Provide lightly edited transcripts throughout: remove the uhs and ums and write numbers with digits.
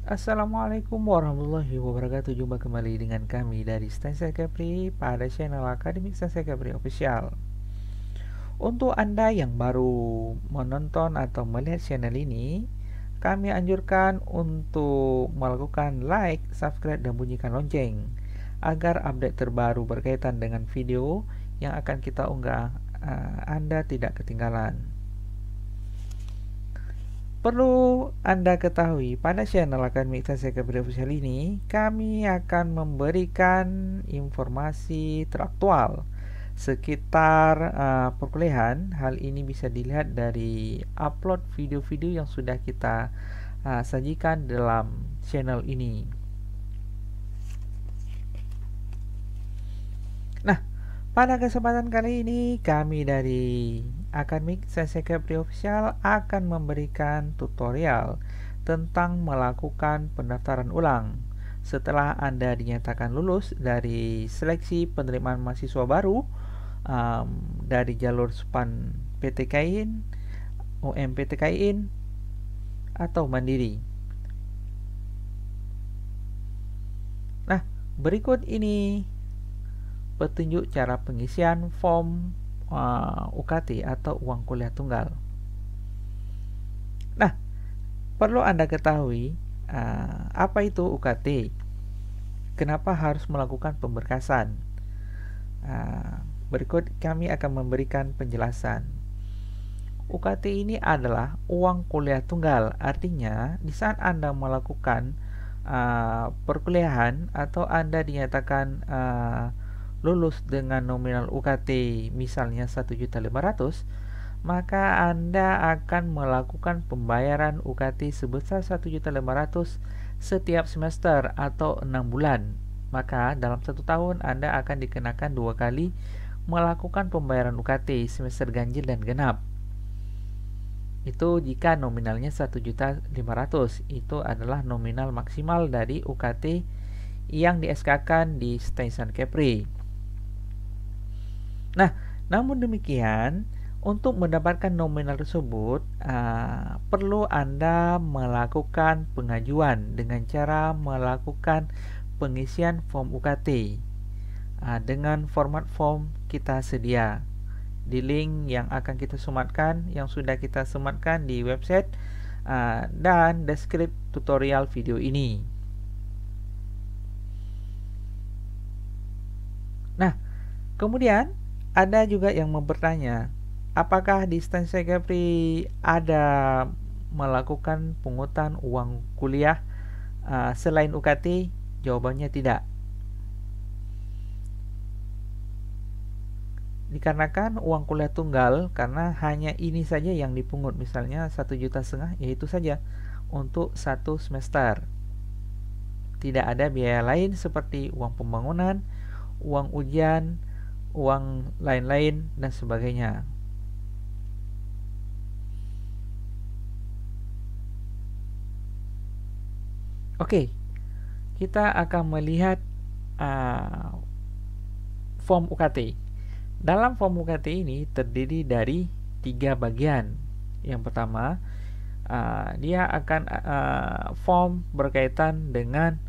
Assalamualaikum warahmatullahi wabarakatuh. Jumpa kembali dengan kami dari Stansia Capri pada channel Akademik Stansia Capri Official. Untuk Anda yang baru menonton atau melihat channel ini, kami anjurkan untuk melakukan like, subscribe, dan bunyikan lonceng agar update terbaru berkaitan dengan video yang akan kita unggah Anda tidak ketinggalan. Perlu Anda ketahui, pada channel Akademik Stansia Capri Official ini, kami akan memberikan informasi teraktual sekitar perkuliahan. Hal ini bisa dilihat dari upload video-video yang sudah kita sajikan dalam channel ini. Nah, pada kesempatan kali ini kami dari Akademik Stansia Capri Official akan memberikan tutorial tentang melakukan pendaftaran ulang setelah Anda dinyatakan lulus dari seleksi penerimaan mahasiswa baru dari jalur SPAN PTKIN, UM PTKIN, atau Mandiri. Nah, berikut ini petunjuk cara pengisian form UKT atau uang kuliah tunggal. Nah, perlu Anda ketahui apa itu UKT, kenapa harus melakukan pemberkasan. Berikut kami akan memberikan penjelasan. UKT ini adalah uang kuliah tunggal, artinya di saat Anda melakukan perkuliahan atau Anda dinyatakan lulus dengan nominal UKT misalnya 1.500.000, maka Anda akan melakukan pembayaran UKT sebesar 1.500.000 setiap semester atau 6 bulan. Maka dalam 1 tahun Anda akan dikenakan 2 kali melakukan pembayaran UKT semester ganjil dan genap. Itu jika nominalnya 1.500.000, itu adalah nominal maksimal dari UKT yang di SK-kan di Stansia Capri. Nah, namun demikian, untuk mendapatkan nominal tersebut perlu Anda melakukan pengajuan dengan cara melakukan pengisian form UKT dengan format form kita sedia di link yang akan kita sematkan, yang sudah kita sematkan di website dan deskripsi tutorial video ini. Nah, kemudian ada juga yang bertanya, apakah di Stansia Capri ada melakukan pungutan uang kuliah selain UKT? Jawabannya tidak. Dikarenakan uang kuliah tunggal, karena hanya ini saja yang dipungut, misalnya 1,5 juta, yaitu saja untuk 1 semester. Tidak ada biaya lain seperti uang pembangunan, uang ujian, uang lain-lain, dan sebagainya. Oke, kita akan melihat form UKT. Dalam form UKT ini terdiri dari 3 bagian. Yang pertama, dia akan form berkaitan dengan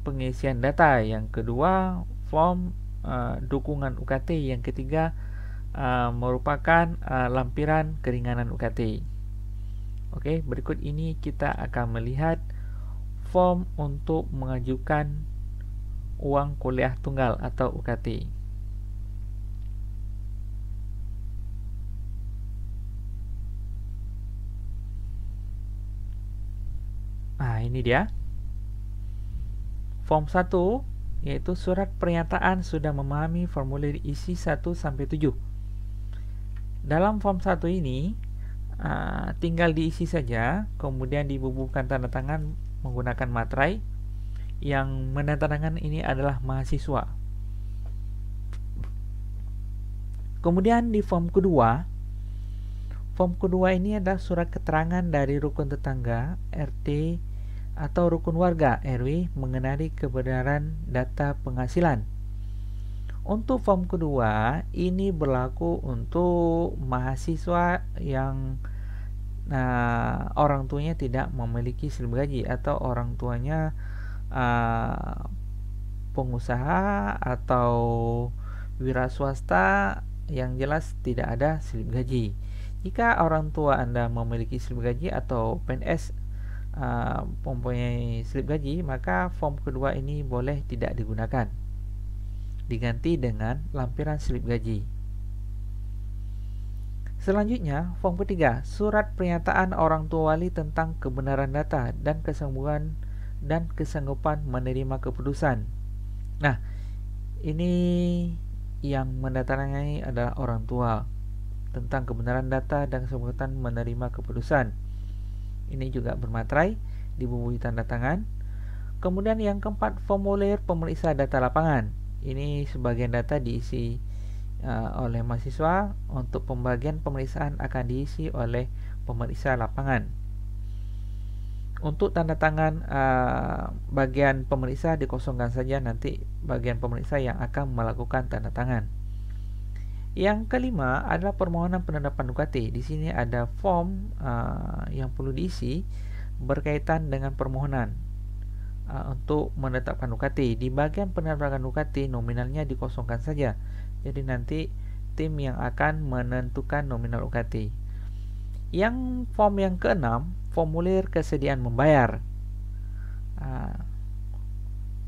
pengisian data. Yang kedua, form dukungan UKT. Yang ketiga, merupakan lampiran keringanan UKT. Oke, berikut ini kita akan melihat form untuk mengajukan uang kuliah tunggal atau UKT. Nah, ini dia. Form 1 yaitu surat pernyataan sudah memahami formulir isi 1-7. Dalam form 1 ini tinggal diisi saja, kemudian dibubuhkan tanda tangan menggunakan materai. Yang menandatangan ini adalah mahasiswa. Kemudian di form kedua ini adalah surat keterangan dari rukun tetangga, RT, atau rukun warga, RW, mengenai kebenaran data penghasilan. Untuk form kedua, ini berlaku untuk mahasiswa yang orang tuanya tidak memiliki slip gaji atau orang tuanya pengusaha atau wira swasta, yang jelas tidak ada slip gaji. Jika orang tua Anda memiliki slip gaji atau PNS mempunyai slip gaji, maka form kedua ini boleh tidak digunakan, diganti dengan lampiran slip gaji. Selanjutnya, form ketiga, surat pernyataan orang tua wali tentang kebenaran data dan kesanggupan menerima keputusan. Nah, ini yang mendatangani adalah orang tua tentang kebenaran data dan kesanggupan menerima keputusan. Ini juga bermaterai, dibubuhi tanda tangan. Kemudian yang keempat, formulir pemeriksa data lapangan. Ini sebagian data diisi oleh mahasiswa, untuk pembagian pemeriksaan akan diisi oleh pemeriksa lapangan. Untuk tanda tangan bagian pemeriksa dikosongkan saja, nanti bagian pemeriksa yang akan melakukan tanda tangan. Yang kelima adalah permohonan penetapan UKT. Di sini ada form yang perlu diisi berkaitan dengan permohonan untuk menetapkan UKT. Di bagian penetapan UKT nominalnya dikosongkan saja. Jadi nanti tim yang akan menentukan nominal UKT. Yang form yang keenam, formulir kesediaan membayar.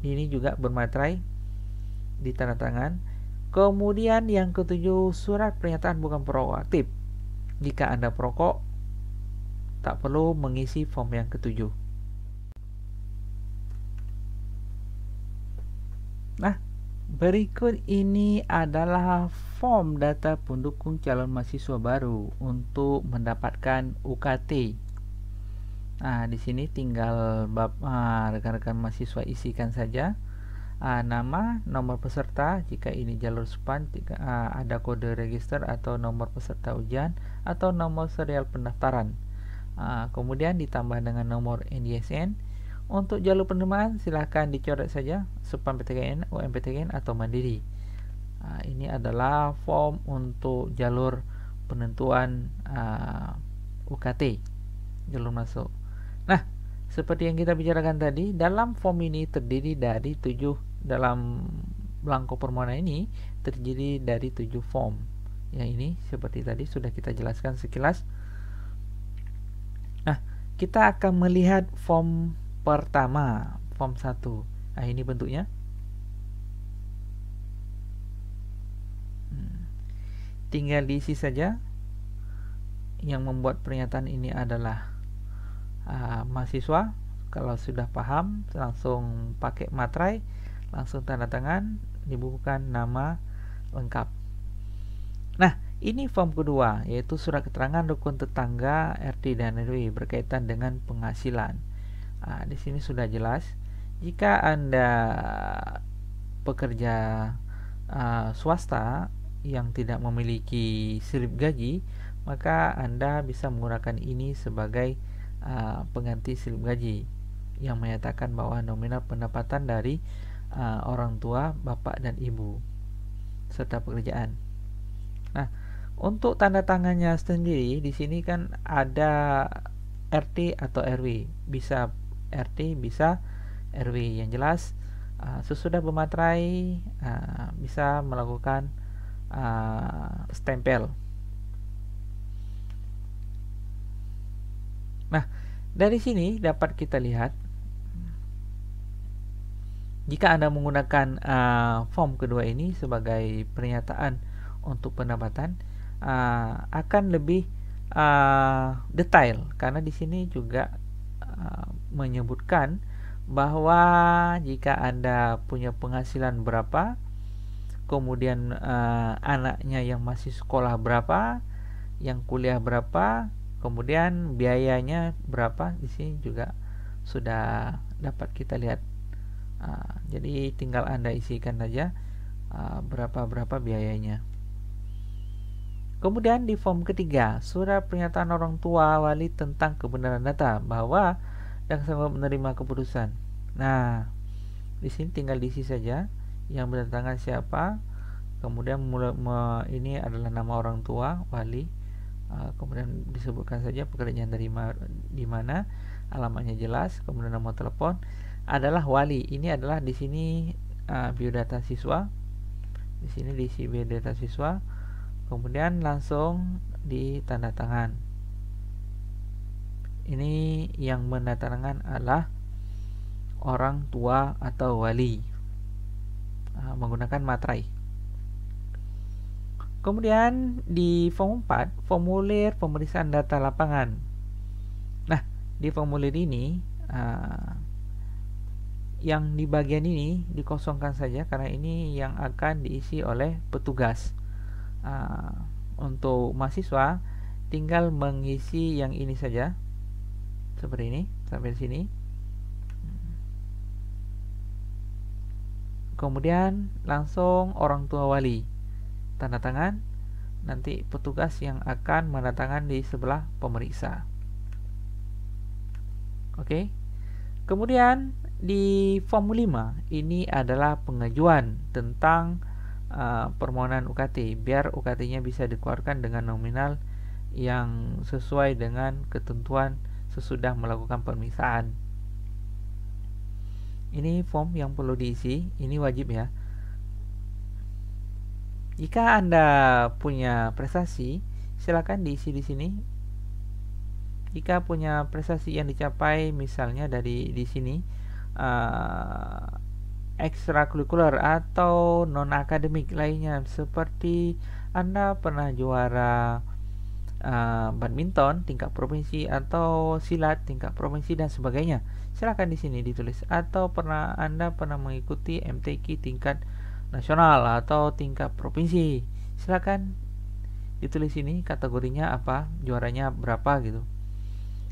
Ini juga bermaterai, ditandatangan. Kemudian yang ketujuh, surat pernyataan bukan perokok aktif. Jika Anda perokok, tak perlu mengisi form yang ketujuh. Nah, berikut ini adalah form data pendukung calon mahasiswa baru untuk mendapatkan UKT. Nah, di sini tinggal rekan-rekan mahasiswa isikan saja nama, nomor peserta jika ini jalur SPAN, ada kode register atau nomor peserta ujian atau nomor serial pendaftaran. Kemudian ditambah dengan nomor NISN. Untuk jalur penerimaan silahkan dicoret saja SPAN PTKN, UMPTKN atau Mandiri. Ini adalah form untuk jalur penentuan UKT, jalur masuk. Nah, seperti yang kita bicarakan tadi, dalam form ini terdiri dari 7, dalam belangko permohonan ini terdiri dari 7 form. Yang ini seperti tadi sudah kita jelaskan sekilas. Nah, kita akan melihat form pertama, form 1. Nah, ini bentuknya. Tinggal diisi saja. Yang membuat pernyataan ini adalah mahasiswa. Kalau sudah paham, langsung pakai materai, langsung tanda tangan, dibubuhkan nama lengkap. Nah, ini form kedua, yaitu surat keterangan rukun tetangga RT dan RW berkaitan dengan penghasilan. Di sini sudah jelas, jika Anda pekerja swasta yang tidak memiliki slip gaji, maka Anda bisa menggunakan ini sebagai pengganti slip gaji yang menyatakan bahwa nominal pendapatan dari orang tua, bapak dan ibu serta pekerjaan. Nah, untuk tanda tangannya sendiri di sini kan ada RT atau RW, bisa RT bisa RW. Yang jelas sesudah bermaterai bisa melakukan stempel. Nah, dari sini dapat kita lihat, jika Anda menggunakan form kedua ini sebagai pernyataan untuk pendapatan, akan lebih detail, karena di sini juga menyebutkan bahwa jika Anda punya penghasilan berapa, kemudian anaknya yang masih sekolah berapa, yang kuliah berapa, kemudian biayanya berapa, di sini juga sudah dapat kita lihat. Jadi tinggal Anda isikan saja berapa biayanya. Kemudian di form ketiga, surat pernyataan orang tua wali tentang kebenaran data bahwa dan sanggup menerima keputusan. Nah, di sini tinggal diisi saja yang berdatangan siapa, kemudian ini adalah nama orang tua wali, kemudian disebutkan saja pekerjaan di mana, alamatnya jelas, kemudian nomor telepon, adalah wali. Ini adalah di sini biodata siswa. Di sini diisi biodata siswa, kemudian langsung ditanda tangan. Ini yang menandatangan adalah orang tua atau wali menggunakan materai. Kemudian di form 4, formulir pemeriksaan data lapangan. Nah, di formulir ini yang di bagian ini dikosongkan saja karena ini yang akan diisi oleh petugas. Untuk mahasiswa tinggal mengisi yang ini saja, seperti ini sampai sini. Kemudian langsung orang tua wali, tanda tangan, nanti petugas yang akan menandatangan di sebelah pemeriksa. Oke. Kemudian di form 5 ini adalah pengajuan tentang permohonan UKT, biar UKT-nya bisa dikeluarkan dengan nominal yang sesuai dengan ketentuan sesudah melakukan pemeriksaan. Ini form yang perlu diisi, ini wajib ya. Jika Anda punya prestasi, silakan diisi di sini. Jika punya prestasi yang dicapai, misalnya dari di sini ekstrakurikuler atau non akademik lainnya, seperti Anda pernah juara badminton tingkat provinsi atau silat tingkat provinsi dan sebagainya, silakan di sini ditulis. Atau Anda pernah mengikuti MTQ tingkat nasional atau tingkat provinsi, silakan ditulis ini kategorinya apa, juaranya berapa gitu.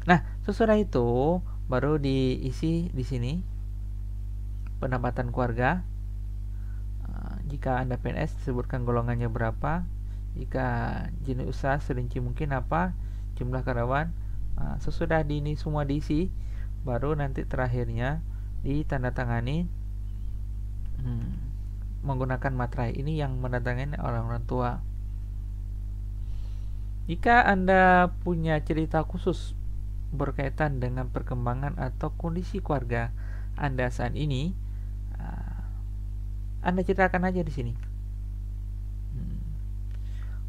Nah, sesudah itu baru diisi di sini pendapatan keluarga. Jika Anda PNS, disebutkan golongannya berapa. Jika jenis usaha serinci mungkin apa, jumlah karyawan. Sesudah ini semua diisi, baru nanti terakhirnya ditandatangani menggunakan materai. Ini yang menandatangani orang-orang tua. Jika Anda punya cerita khusus berkaitan dengan perkembangan atau kondisi keluarga Anda saat ini, Anda ceritakan aja di sini.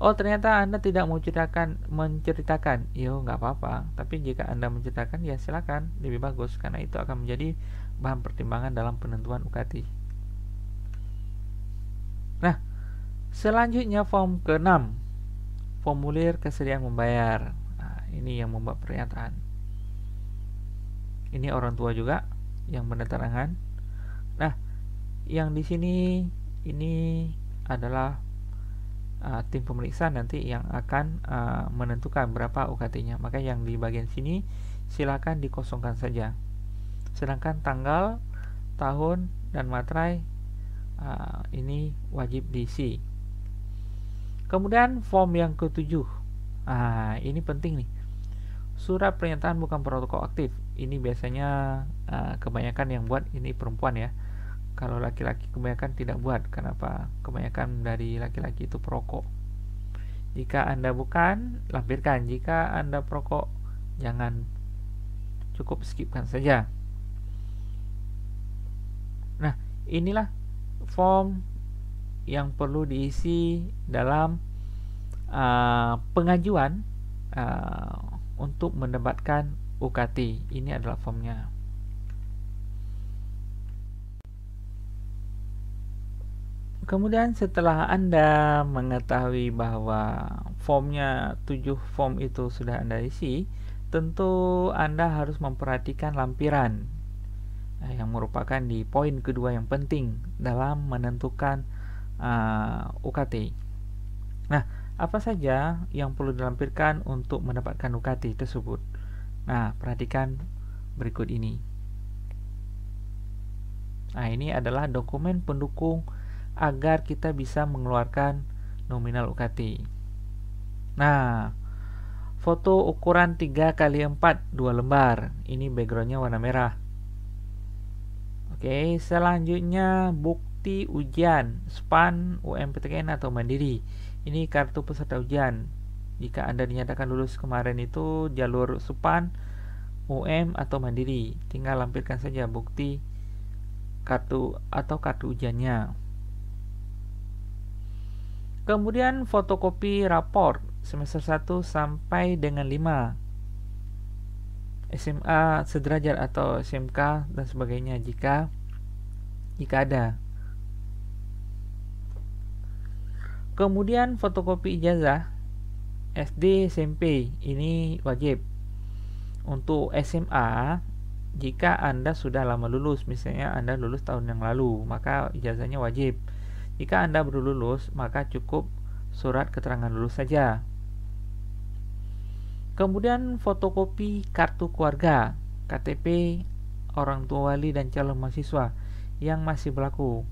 Oh, ternyata Anda tidak mau menceritakan, yo nggak apa-apa. Tapi jika Anda menceritakan, ya silakan, lebih bagus karena itu akan menjadi bahan pertimbangan dalam penentuan UKT. Nah, selanjutnya form ke-6, formulir kesediaan membayar. Ini yang membuat pernyataan. Ini orang tua juga yang menandatangan. Nah, yang di sini ini adalah tim pemeriksa nanti yang akan menentukan berapa UKT-nya. Maka yang di bagian sini silakan dikosongkan saja. Sedangkan tanggal, tahun, dan materai ini wajib diisi. Kemudian form yang ke-7. Ini penting nih. Surat pernyataan bukan protokol aktif. Ini biasanya kebanyakan yang buat ini perempuan ya. Kalau laki-laki kebanyakan tidak buat. Kenapa? Kebanyakan dari laki-laki itu perokok. Jika Anda bukan, lampirkan. Jika Anda perokok, jangan, cukup skipkan saja. Nah, inilah form yang perlu diisi dalam pengajuan untuk mendapatkan UKT. Ini adalah formnya. Kemudian setelah Anda mengetahui bahwa formnya 7 form itu sudah Anda isi, tentu Anda harus memperhatikan lampiran yang merupakan di poin kedua yang penting dalam menentukan UKT. Nah, apa saja yang perlu dilampirkan untuk mendapatkan UKT tersebut? Nah, perhatikan berikut ini. Nah, ini adalah dokumen pendukung agar kita bisa mengeluarkan nominal UKT. Nah, foto ukuran 3x4 2 lembar. Ini backgroundnya warna merah. Oke, selanjutnya bukti ujian SPAN, UMPTN atau Mandiri. Ini kartu peserta ujian. Jika Anda dinyatakan lulus kemarin itu jalur SUPAN, UM atau Mandiri, tinggal lampirkan saja bukti kartu atau kartu ujiannya. Kemudian fotokopi rapor semester 1 sampai dengan 5, SMA sederajat atau SMK dan sebagainya jika ada. Kemudian fotokopi ijazah SD, SMP ini wajib. Untuk SMA, jika Anda sudah lama lulus, misalnya Anda lulus tahun yang lalu, maka ijazahnya wajib. Jika Anda baru lulus, maka cukup surat keterangan lulus saja. Kemudian fotokopi kartu keluarga, KTP, orang tua wali dan calon mahasiswa yang masih berlaku.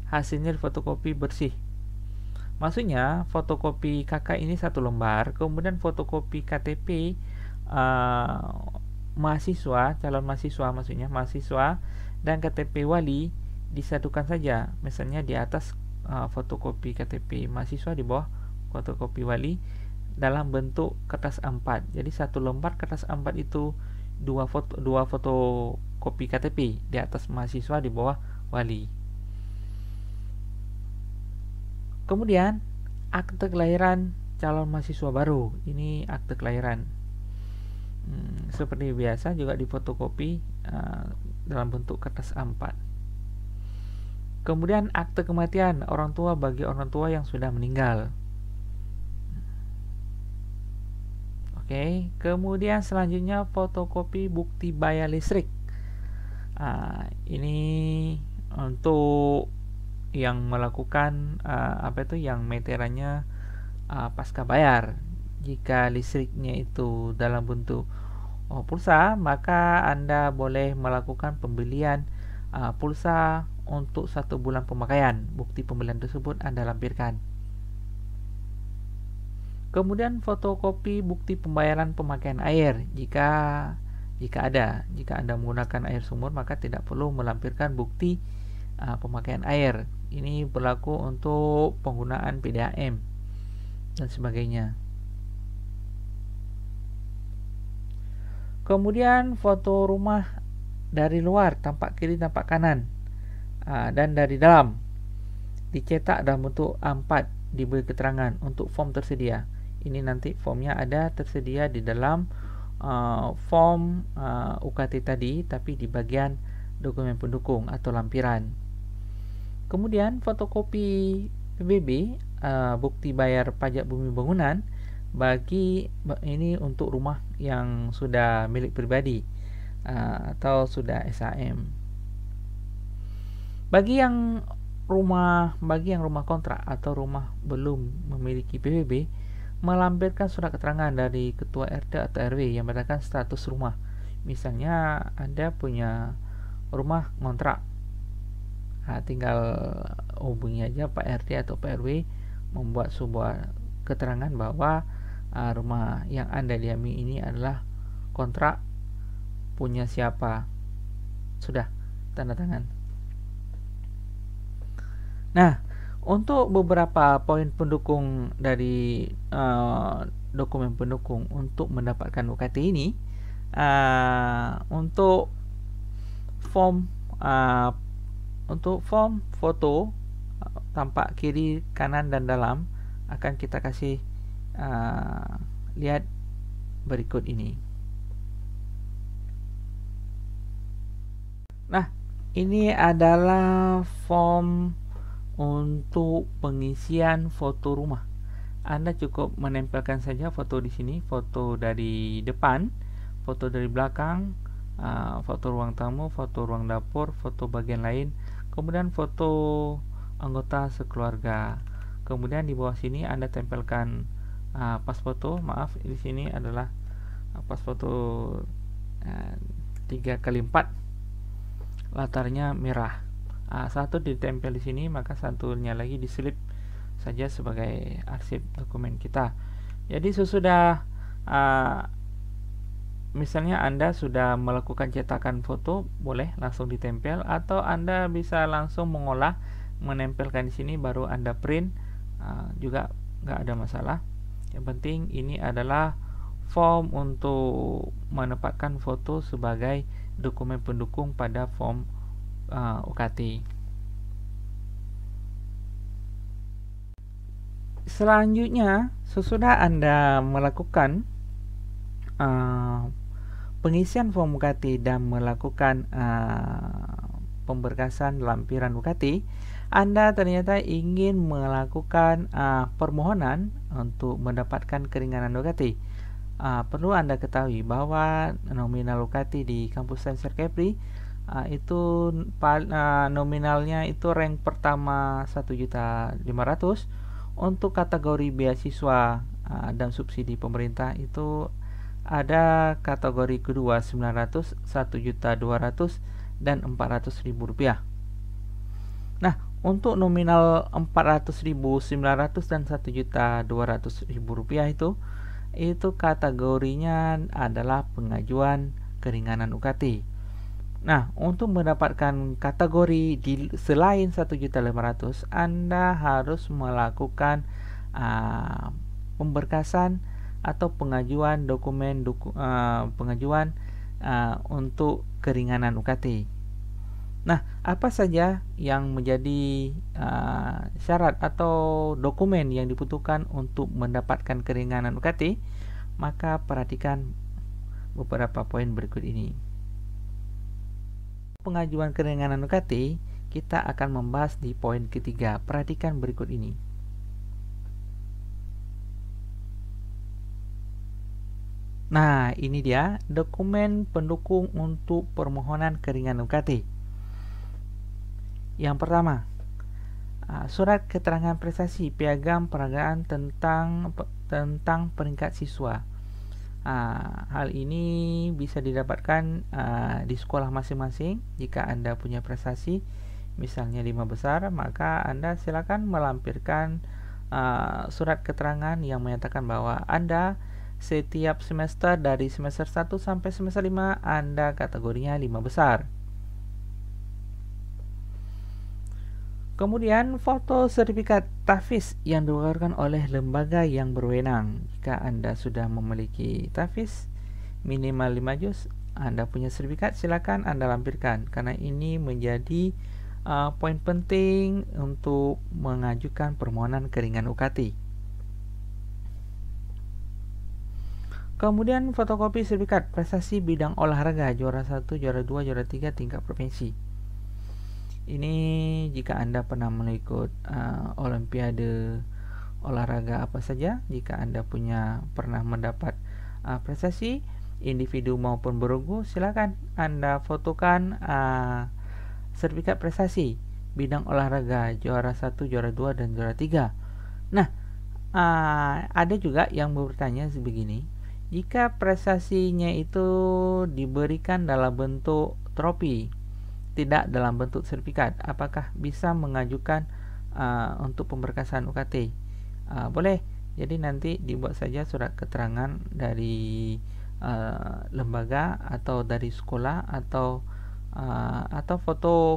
Hasilnya fotokopi bersih. Maksudnya fotokopi KK ini 1 lembar, kemudian fotokopi KTP mahasiswa, calon mahasiswa maksudnya mahasiswa, dan KTP wali disatukan saja. Misalnya di atas fotokopi KTP mahasiswa, di bawah fotokopi wali dalam bentuk kertas A4. Jadi 1 lembar kertas A4 itu dua fotokopi KTP, di atas mahasiswa, di bawah wali. Kemudian akte kelahiran calon mahasiswa baru, ini akte kelahiran. Seperti biasa juga difotokopi dalam bentuk kertas A4. Kemudian akte kematian orang tua bagi orang tua yang sudah meninggal. Oke, kemudian selanjutnya fotokopi bukti bayar listrik. Ini untuk yang melakukan yang meterannya pasca bayar. Jika listriknya itu dalam bentuk pulsa, maka Anda boleh melakukan pembelian pulsa untuk 1 bulan pemakaian. Bukti pembelian tersebut Anda lampirkan. Kemudian fotokopi bukti pembayaran pemakaian air jika ada. Jika Anda menggunakan air sumur, maka tidak perlu melampirkan bukti pemakaian air. Ini berlaku untuk penggunaan PDAM dan sebagainya. Kemudian foto rumah dari luar, tampak kiri, tampak kanan, dan dari dalam, dicetak dalam bentuk A4, diberi keterangan untuk form tersedia. Ini nanti formnya ada tersedia di dalam form UKT tadi, tapi di bagian dokumen pendukung atau lampiran. Kemudian fotokopi PBB, bukti bayar pajak bumi bangunan, bagi ini untuk rumah yang sudah milik pribadi atau sudah SHM. Bagi yang rumah kontrak atau rumah belum memiliki PBB, melampirkan surat keterangan dari ketua RT atau RW yang menyatakan status rumah. Misalnya Anda punya rumah kontrak, tinggal hubungi aja Pak RT atau Pak RW, membuat sebuah keterangan bahwa rumah yang Anda diami ini adalah kontrak punya siapa. Sudah, tanda tangan. Nah, untuk beberapa poin pendukung dari dokumen pendukung untuk mendapatkan UKT ini, untuk form foto tampak kiri, kanan, dan dalam akan kita kasih lihat berikut ini. Nah, ini adalah form untuk pengisian foto rumah. Anda cukup menempelkan saja foto di sini, foto dari depan, foto dari belakang, foto ruang tamu, foto ruang dapur, foto bagian lain, kemudian foto anggota sekeluarga. Kemudian di bawah sini Anda tempelkan pas foto. Maaf, di sini adalah pas foto 3x4, latarnya merah. Satu ditempel di sini, maka satunya lagi diselip saja sebagai arsip dokumen kita. Jadi sesudah misalnya Anda sudah melakukan cetakan foto, boleh langsung ditempel, atau Anda bisa langsung menempelkan di sini baru Anda print, juga nggak ada masalah. Yang penting ini adalah form untuk menempatkan foto sebagai dokumen pendukung pada form UKT. Selanjutnya, sesudah Anda melakukan pengisian form UKT dan melakukan pemberkasan lampiran UKT, Anda ternyata ingin melakukan permohonan untuk mendapatkan keringanan UKT. Perlu Anda ketahui bahwa nominal UKT di kampus Sains Kepri itu nominalnya itu rank pertama 1.500.000. Untuk kategori beasiswa dan subsidi pemerintah itu ada kategori kedua 900, 1.200.000 dan 400.000 rupiah. Nah, untuk nominal 400.000, 900 dan 1.200.000 rupiah itu kategorinya adalah pengajuan keringanan UKT. Nah, untuk mendapatkan kategori selain 1.500.000, Anda harus melakukan pemberkasan atau pengajuan pengajuan untuk keringanan UKT. Nah, apa saja yang menjadi syarat atau dokumen yang dibutuhkan untuk mendapatkan keringanan UKT? Maka perhatikan beberapa poin berikut ini. Pengajuan keringanan UKT, kita akan membahas di poin ketiga. Perhatikan berikut ini. Nah, ini dia dokumen pendukung untuk permohonan keringanan UKT. Yang pertama, surat keterangan prestasi piagam peragaan tentang peringkat siswa. Hal ini bisa didapatkan di sekolah masing-masing. Jika Anda punya prestasi misalnya 5 besar, maka Anda silakan melampirkan surat keterangan yang menyatakan bahwa Anda setiap semester dari semester 1 sampai semester 5 Anda kategorinya 5 besar. Kemudian foto sertifikat tahfiz yang dikeluarkan oleh lembaga yang berwenang. Jika Anda sudah memiliki tahfiz minimal 5 juz, Anda punya sertifikat, silakan Anda lampirkan karena ini menjadi poin penting untuk mengajukan permohonan keringanan UKT. Kemudian fotokopi sertifikat prestasi bidang olahraga juara 1, juara 2, juara 3 tingkat provinsi. Ini jika Anda pernah mengikut olimpiade olahraga apa saja, jika Anda pernah mendapat prestasi individu maupun bergu, silakan Anda fotokan sertifikat prestasi bidang olahraga juara 1, juara 2 dan juara 3. Nah, ada juga yang bertanya sebegini, jika prestasinya itu diberikan dalam bentuk trofi, tidak dalam bentuk sertifikat, apakah bisa mengajukan untuk pemberkasan UKT? Boleh. Jadi nanti dibuat saja surat keterangan dari lembaga atau dari sekolah atau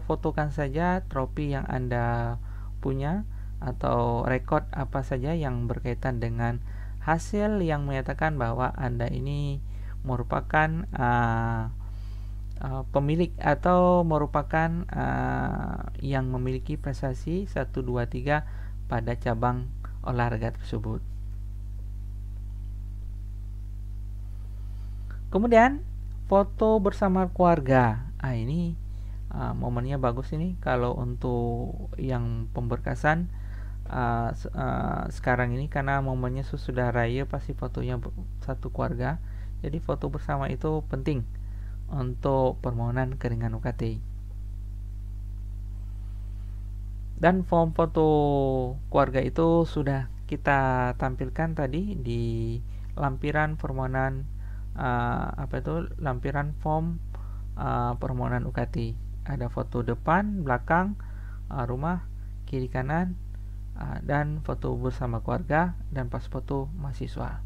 fotokan saja trofi yang Anda punya atau rekod apa saja yang berkaitan dengan hasil yang menyatakan bahwa Anda ini merupakan pemilik atau merupakan yang memiliki prestasi 1, 2, 3 pada cabang olahraga tersebut. Kemudian foto bersama keluarga. Ini momennya bagus ini kalau untuk yang pemberkasan sekarang ini, karena momennya sudah raya, pasti fotonya satu keluarga. Jadi foto bersama itu penting untuk permohonan keringanan UKT. Dan form foto keluarga itu sudah kita tampilkan tadi di lampiran permohonan lampiran form permohonan UKT. Ada foto depan, belakang, rumah, kiri kanan, dan foto bersama keluarga dan pas foto mahasiswa.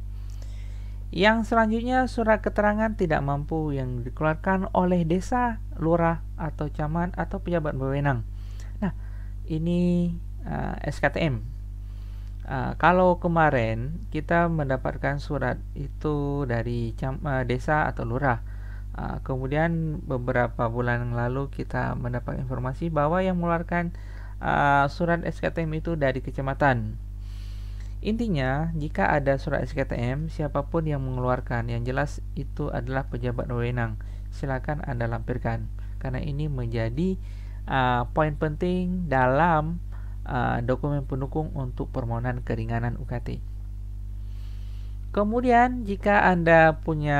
Yang selanjutnya, surat keterangan tidak mampu yang dikeluarkan oleh desa, lurah, atau camat, atau pejabat berwenang. Nah, ini SKTM. Kalau kemarin kita mendapatkan surat itu dari desa atau lurah, kemudian beberapa bulan yang lalu kita mendapat informasi bahwa yang mengeluarkan surat SKTM itu dari kecamatan. Intinya, jika ada surat SKTM, siapapun yang mengeluarkan, yang jelas itu adalah pejabat wewenang. Silakan Anda lampirkan, karena ini menjadi poin penting dalam dokumen pendukung untuk permohonan keringanan UKT. Kemudian, jika Anda punya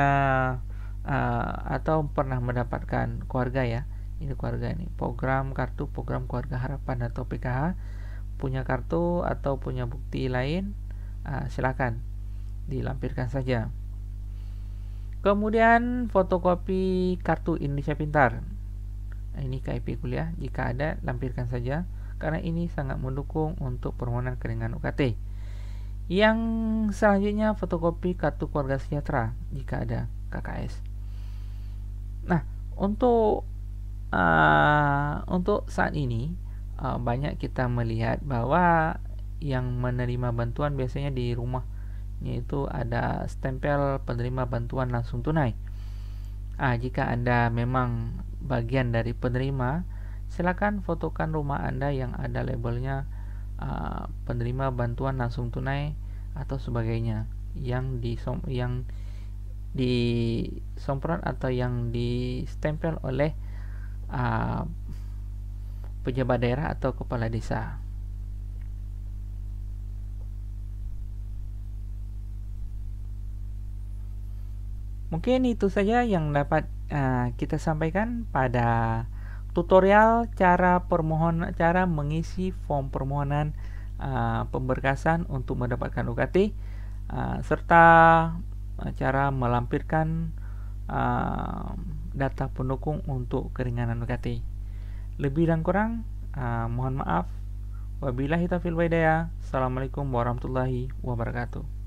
atau pernah mendapatkan keluarga ya, ini keluarga ini, program keluarga harapan atau PKH, punya kartu atau punya bukti lain, silakan dilampirkan saja. Kemudian fotokopi kartu Indonesia Pintar. Ini KIP kuliah, jika ada lampirkan saja karena ini sangat mendukung untuk permohonan keringanan UKT. Yang selanjutnya fotokopi kartu keluarga sejahtera jika ada KKS. Nah, untuk saat ini banyak kita melihat bahwa yang menerima bantuan biasanya di rumah, yaitu ada stempel penerima bantuan langsung tunai. Jika Anda memang bagian dari penerima, silakan fotokan rumah Anda yang ada labelnya penerima bantuan langsung tunai atau sebagainya, yang disomprot atau yang distempel oleh pejabat daerah atau kepala desa. Mungkin itu saja yang dapat kita sampaikan pada tutorial cara mengisi form permohonan pemberkasan untuk mendapatkan UKT, serta cara melampirkan data pendukung untuk keringanan UKT. Lebih dan kurang mohon maaf. Wabillahi taufiq wal hidayah. Assalamualaikum warahmatullahi wabarakatuh.